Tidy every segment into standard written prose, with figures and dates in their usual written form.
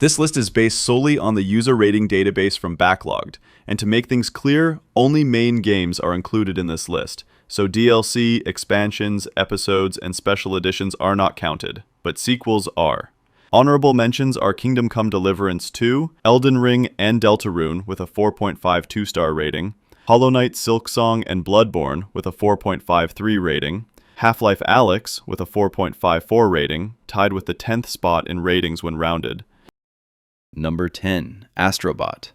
This list is based solely on the user rating database from Backloggd, and to make things clear, only main games are included in this list, so DLC, expansions, episodes, and special editions are not counted, but sequels are. Honorable mentions are Kingdom Come Deliverance 2, Elden Ring, and Deltarune with a 4.52 star rating, Hollow Knight, Silksong, and Bloodborne with a 4.53 rating, Half-Life Alyx with a 4.54 rating, tied with the 10th spot in ratings when rounded. Number 10. Astro Bot.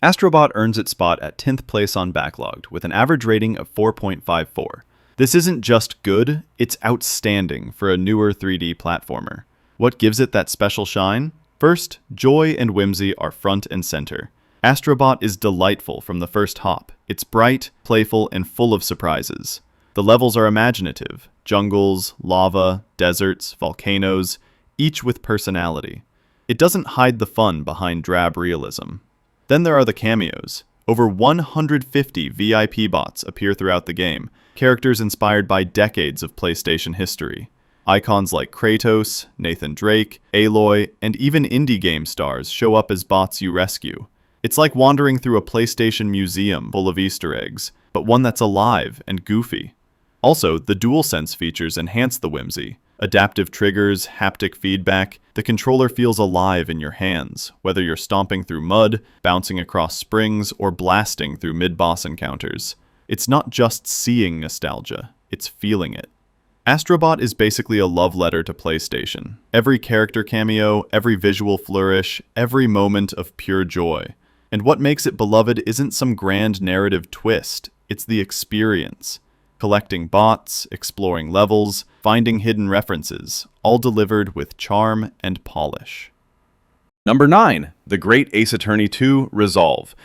Astro Bot earns its spot at 10th place on Backloggd with an average rating of 4.54. This isn't just good, it's outstanding for a newer 3D platformer. What gives it that special shine? First, joy and whimsy are front and center. Astro Bot is delightful from the first hop. It's bright, playful, and full of surprises. The levels are imaginative: jungles, lava, deserts, volcanoes, each with personality. It doesn't hide the fun behind drab realism. Then there are the cameos. Over 150 VIP bots appear throughout the game, characters inspired by decades of PlayStation history. Icons like Kratos, Nathan Drake, Aloy, and even indie game stars show up as bots you rescue. It's like wandering through a PlayStation museum full of Easter eggs, but one that's alive and goofy. Also, the DualSense features enhance the whimsy. Adaptive triggers, haptic feedback, the controller feels alive in your hands, whether you're stomping through mud, bouncing across springs, or blasting through mid-boss encounters. It's not just seeing nostalgia, it's feeling it. Astro Bot is basically a love letter to PlayStation. Every character cameo, every visual flourish, every moment of pure joy. And what makes it beloved isn't some grand narrative twist, it's the experience. Collecting bots, exploring levels, finding hidden references, all delivered with charm and polish. Number 9. The Great Ace Attorney 2 Resolve.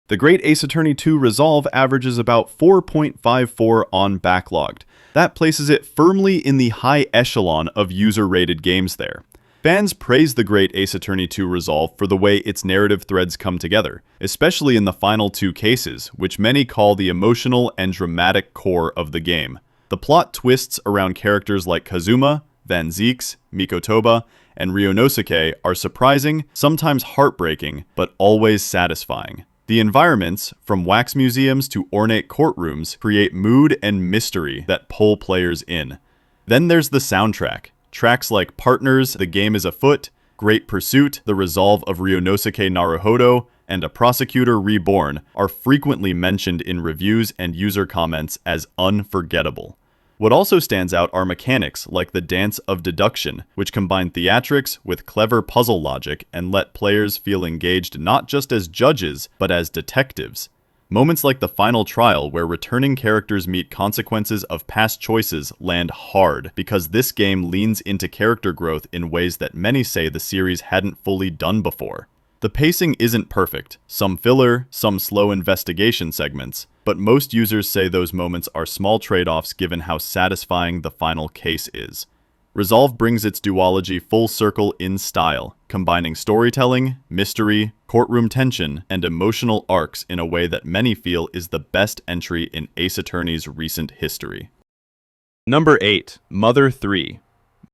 The Great Ace Attorney 2 Resolve averages about 4.54 on Backloggd. That places it firmly in the high echelon of user-rated games there. Fans praise The Great Ace Attorney 2 Resolve for the way its narrative threads come together, especially in the final two cases, which many call the emotional and dramatic core of the game. The plot twists around characters like Kazuma, Van Zieks, Mikotoba, and Ryonosuke are surprising, sometimes heartbreaking, but always satisfying. The environments, from wax museums to ornate courtrooms, create mood and mystery that pull players in. Then there's the soundtrack. Tracks like Partners, The Game Is Afoot, Great Pursuit, The Resolve of Ryonosuke Naruhodo, and A Prosecutor Reborn are frequently mentioned in reviews and user comments as unforgettable. What also stands out are mechanics like the Dance of Deduction, which combine theatrics with clever puzzle logic and let players feel engaged not just as judges, but as detectives. Moments like the final trial, where returning characters meet consequences of past choices, land hard, because this game leans into character growth in ways that many say the series hadn't fully done before. The pacing isn't perfect, some filler, some slow investigation segments, but most users say those moments are small trade-offs given how satisfying the final case is. Resolve brings its duology full circle in style, combining storytelling, mystery, courtroom tension, and emotional arcs in a way that many feel is the best entry in Ace Attorney's recent history. Number 8. Mother 3.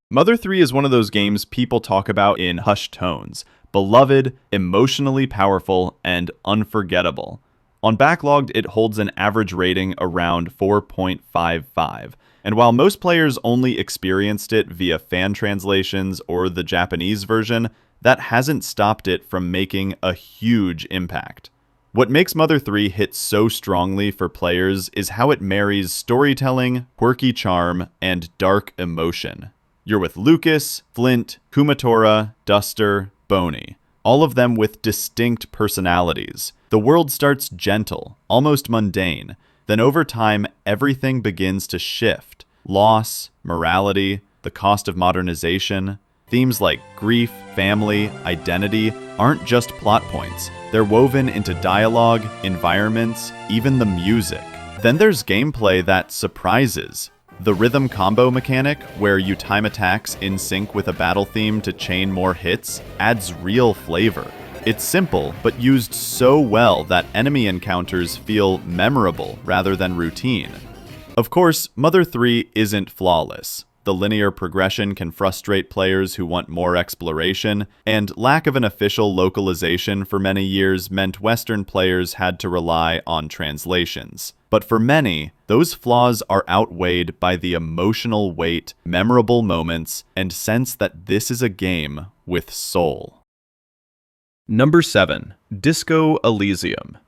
Mother 3 is one of those games people talk about in hushed tones. Beloved, emotionally powerful, and unforgettable. On Backloggd, it holds an average rating around 4.55. And while most players only experienced it via fan translations or the Japanese version, that hasn't stopped it from making a huge impact. What makes Mother 3 hit so strongly for players is how it marries storytelling, quirky charm, and dark emotion. You're with Lucas, Flint, Kumatora, Duster, Boney, all of them with distinct personalities. The world starts gentle, almost mundane. Then over time, everything begins to shift. Loss, morality, the cost of modernization. Themes like grief, family, identity aren't just plot points. They're woven into dialogue, environments, even the music. Then there's gameplay that surprises. The rhythm combo mechanic, where you time attacks in sync with a battle theme to chain more hits, adds real flavor. It's simple, but used so well that enemy encounters feel memorable rather than routine. Of course, Mother 3 isn't flawless. The linear progression can frustrate players who want more exploration, and lack of an official localization for many years meant Western players had to rely on translations. But for many, those flaws are outweighed by the emotional weight, memorable moments, and sense that this is a game with soul. Number 7. Disco Elysium.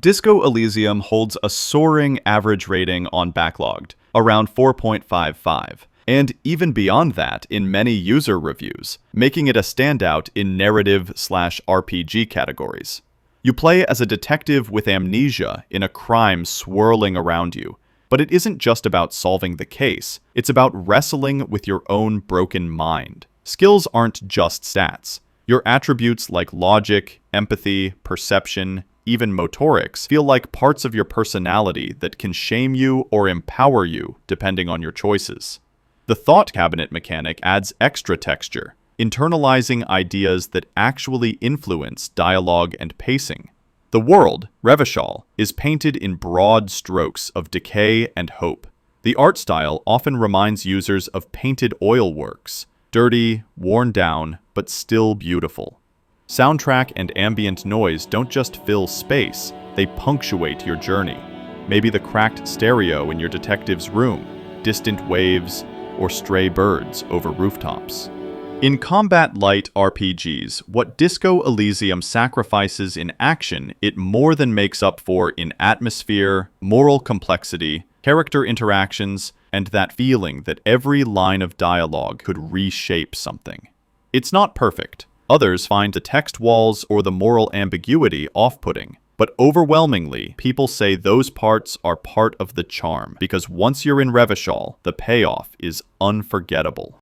Disco Elysium holds a soaring average rating on Backloggd, around 4.55. And even beyond that in many user reviews, making it a standout in narrative/RPG categories. You play as a detective with amnesia in a crime swirling around you, but it isn't just about solving the case, it's about wrestling with your own broken mind. Skills aren't just stats. Your attributes like logic, empathy, perception, even motorics feel like parts of your personality that can shame you or empower you depending on your choices. The thought cabinet mechanic adds extra texture, internalizing ideas that actually influence dialogue and pacing. The world, Revachol, is painted in broad strokes of decay and hope. The art style often reminds users of painted oil works, dirty, worn down, but still beautiful. Soundtrack and ambient noise don't just fill space, they punctuate your journey. Maybe the cracked stereo in your detective's room, distant waves, or stray birds over rooftops. In combat-light RPGs, what Disco Elysium sacrifices in action, it more than makes up for in atmosphere, moral complexity, character interactions, and that feeling that every line of dialogue could reshape something. It's not perfect. Others find the text walls or the moral ambiguity off-putting. But overwhelmingly, people say those parts are part of the charm, because once you're in Revachol, the payoff is unforgettable.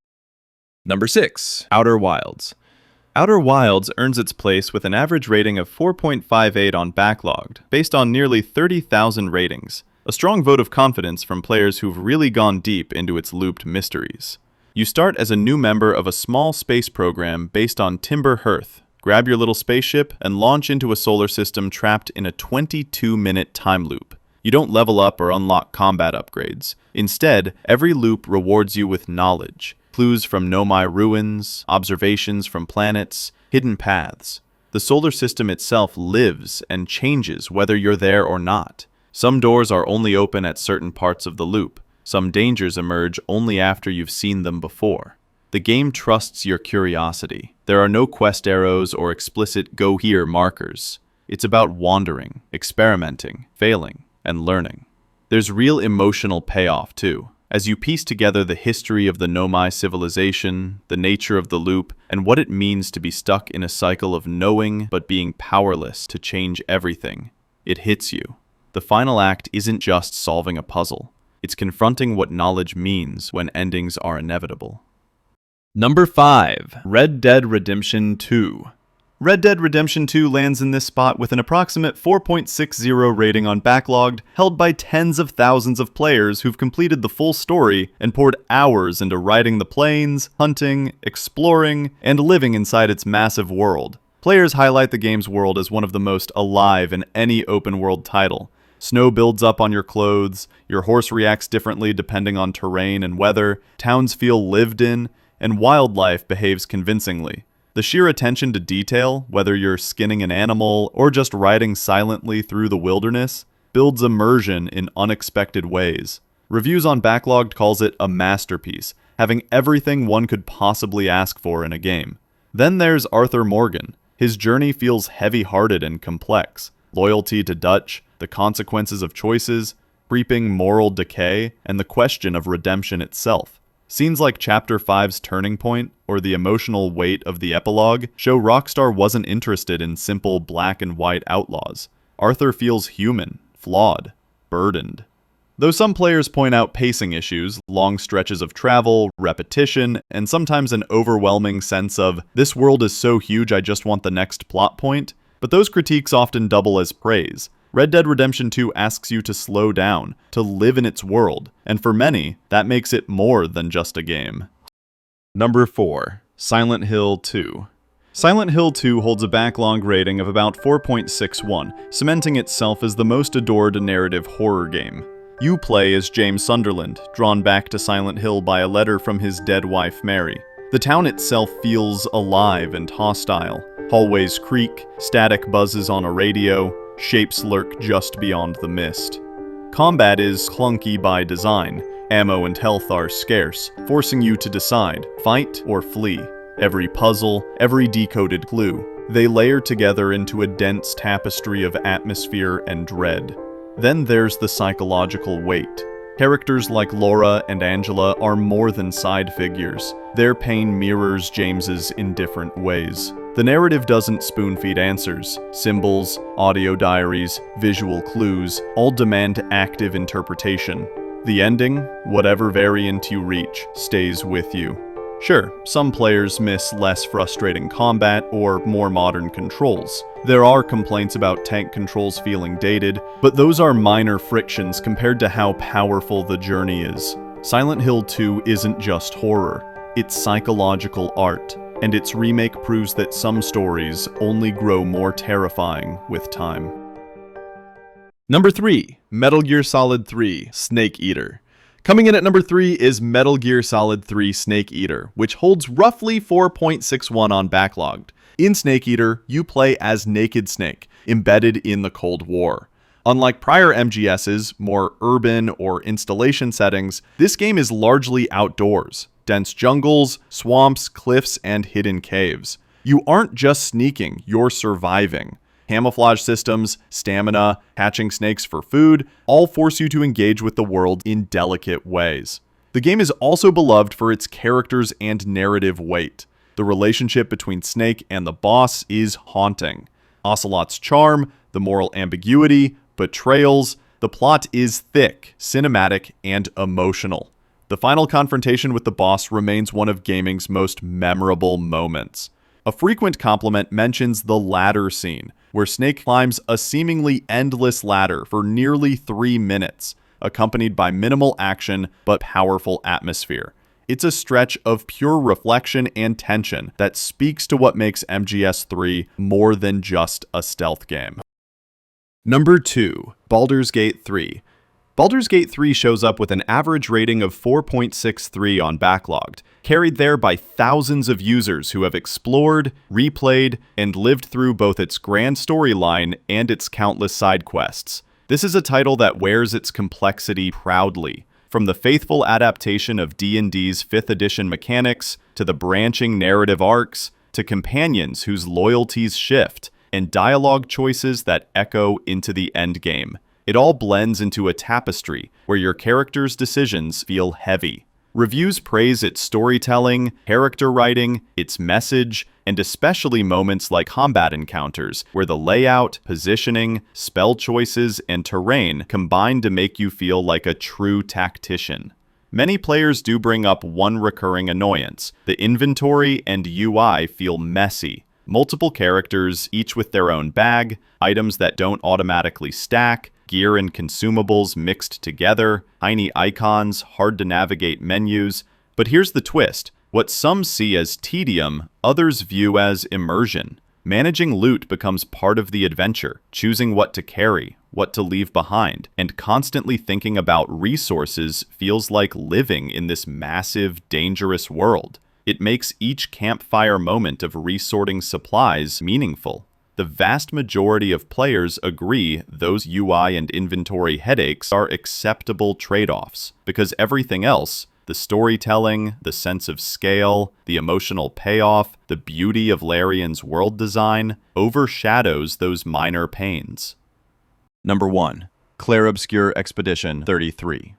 Number 6. Outer Wilds. Outer Wilds earns its place with an average rating of 4.58 on Backloggd, based on nearly 30,000 ratings. A strong vote of confidence from players who've really gone deep into its looped mysteries. You start as a new member of a small space program based on Timber Hearth. Grab your little spaceship and launch into a solar system trapped in a 22-minute time loop. You don't level up or unlock combat upgrades. Instead, every loop rewards you with knowledge, clues from Nomai ruins, observations from planets, hidden paths. The solar system itself lives and changes whether you're there or not. Some doors are only open at certain parts of the loop. Some dangers emerge only after you've seen them before. The game trusts your curiosity. There are no quest arrows or explicit go here markers. It's about wandering, experimenting, failing, and learning. There's real emotional payoff too, as you piece together the history of the Nomai civilization, the nature of the loop, and what it means to be stuck in a cycle of knowing but being powerless to change everything. It hits you. The final act isn't just solving a puzzle. It's confronting what knowledge means when endings are inevitable. Number 5. Red Dead Redemption 2. Red Dead Redemption 2 lands in this spot with an approximate 4.60 rating on Backloggd, held by tens of thousands of players who've completed the full story and poured hours into riding the plains, hunting, exploring, and living inside its massive world. Players highlight the game's world as one of the most alive in any open-world title. Snow builds up on your clothes, your horse reacts differently depending on terrain and weather, towns feel lived in, and wildlife behaves convincingly. The sheer attention to detail, whether you're skinning an animal or just riding silently through the wilderness, builds immersion in unexpected ways. Reviews on Backloggd calls it a masterpiece, having everything one could possibly ask for in a game. Then there's Arthur Morgan. His journey feels heavy-hearted and complex. Loyalty to Dutch, the consequences of choices, creeping moral decay, and the question of redemption itself. Scenes like Chapter 5's Turning Point or the emotional weight of the epilogue show Rockstar wasn't interested in simple black and white outlaws. Arthur feels human, flawed, burdened. Though some players point out pacing issues, long stretches of travel, repetition, and sometimes an overwhelming sense of, this world is so huge I just want the next plot point, but those critiques often double as praise. Red Dead Redemption 2 asks you to slow down, to live in its world, and for many, that makes it more than just a game. Number 4. Silent Hill 2. Silent Hill 2 holds a Backloggd rating of about 4.61, cementing itself as the most adored narrative horror game. You play as James Sunderland, drawn back to Silent Hill by a letter from his dead wife, Mary. The town itself feels alive and hostile. Hallways creak, static buzzes on a radio, shapes lurk just beyond the mist. Combat is clunky by design. Ammo and health are scarce, forcing you to decide, fight or flee. Every puzzle, every decoded clue, they layer together into a dense tapestry of atmosphere and dread. Then there's the psychological weight. Characters like Laura and Angela are more than side figures. Their pain mirrors James's in different ways. The narrative doesn't spoon-feed answers. Symbols, audio diaries, visual clues all demand active interpretation. The ending, whatever variant you reach, stays with you. Sure, some players miss less frustrating combat or more modern controls. There are complaints about tank controls feeling dated, but those are minor frictions compared to how powerful the journey is. Silent Hill 2 isn't just horror, it's psychological art, and its remake proves that some stories only grow more terrifying with time. Number 3, Metal Gear Solid 3 Snake Eater. Coming in at number 3 is Metal Gear Solid 3 Snake Eater, which holds roughly 4.61 on Backloggd. In Snake Eater, you play as Naked Snake, embedded in the Cold War. Unlike prior MGS's, more urban or installation settings, this game is largely outdoors. Dense jungles, swamps, cliffs, and hidden caves. You aren't just sneaking, you're surviving. Camouflage systems, stamina, hatching snakes for food, all force you to engage with the world in delicate ways. The game is also beloved for its characters and narrative weight. The relationship between Snake and the boss is haunting. Ocelot's charm, the moral ambiguity, betrayals, the plot is thick, cinematic, and emotional. The final confrontation with the boss remains one of gaming's most memorable moments. A frequent compliment mentions the ladder scene, where Snake climbs a seemingly endless ladder for nearly 3 minutes, accompanied by minimal action but powerful atmosphere. It's a stretch of pure reflection and tension that speaks to what makes MGS3 more than just a stealth game. Number 2, Baldur's Gate 3. Baldur's Gate 3 shows up with an average rating of 4.63 on Backloggd, carried there by thousands of users who have explored, replayed, and lived through both its grand storyline and its countless side quests. This is a title that wears its complexity proudly. From the faithful adaptation of D&D's 5th edition mechanics, to the branching narrative arcs, to companions whose loyalties shift, and dialogue choices that echo into the endgame. It all blends into a tapestry where your character's decisions feel heavy. Reviews praise its storytelling, character writing, its message, and especially moments like combat encounters, where the layout, positioning, spell choices, and terrain combine to make you feel like a true tactician. Many players do bring up one recurring annoyance. The inventory and UI feel messy. Multiple characters, each with their own bag, items that don't automatically stack, gear and consumables mixed together, tiny icons, hard to navigate menus. But here's the twist. What some see as tedium, others view as immersion. Managing loot becomes part of the adventure, choosing what to carry, what to leave behind, and constantly thinking about resources feels like living in this massive, dangerous world. It makes each campfire moment of resorting supplies meaningful. The vast majority of players agree those UI and inventory headaches are acceptable trade-offs, because everything else, the storytelling, the sense of scale, the emotional payoff, the beauty of Larian's world design, overshadows those minor pains. Number 1. Clair Obscur Expedition 33.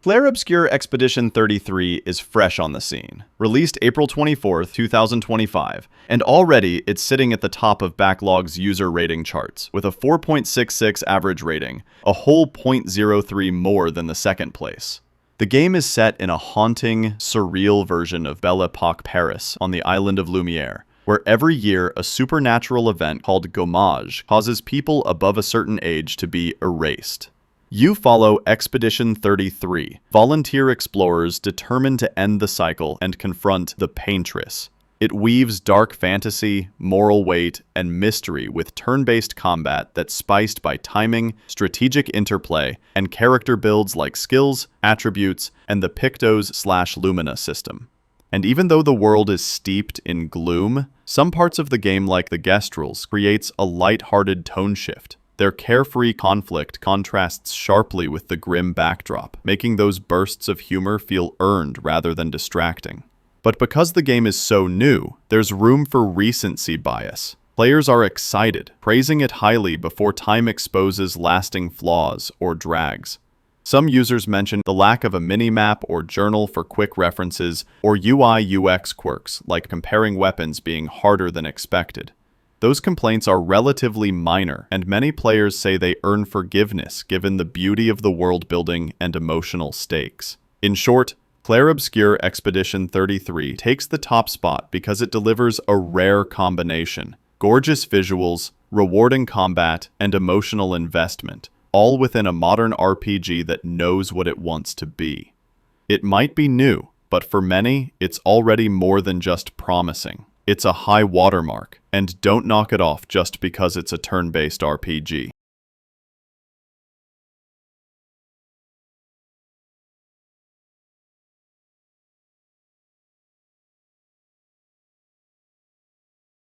Clair Obscur Expedition 33 is fresh on the scene. Released April 24, 2025, and already it's sitting at the top of Backloggd's user rating charts, with a 4.66 average rating, a whole 0.03 more than the second place. The game is set in a haunting, surreal version of Belle Epoque Paris on the island of Lumiere, where every year a supernatural event called gommage causes people above a certain age to be erased. You follow Expedition 33, volunteer explorers determined to end the cycle and confront the Paintress. It weaves dark fantasy, moral weight, and mystery with turn-based combat that's spiced by timing, strategic interplay, and character builds like skills, attributes, and the Pictos/Lumina system. And even though the world is steeped in gloom, some parts of the game, like the Gestrels, creates a light-hearted tone shift. Their carefree conflict contrasts sharply with the grim backdrop, making those bursts of humor feel earned rather than distracting. But because the game is so new, there's room for recency bias. Players are excited, praising it highly before time exposes lasting flaws or drags. Some users mention the lack of a minimap or journal for quick references, or UI/UX quirks, like comparing weapons being harder than expected. Those complaints are relatively minor, and many players say they earn forgiveness given the beauty of the world building and emotional stakes. In short, Clair Obscur Expedition 33 takes the top spot because it delivers a rare combination: gorgeous visuals, rewarding combat, and emotional investment, all within a modern RPG that knows what it wants to be. It might be new, but for many, it's already more than just promising. It's a high watermark, and don't knock it off just because it's a turn-based RPG.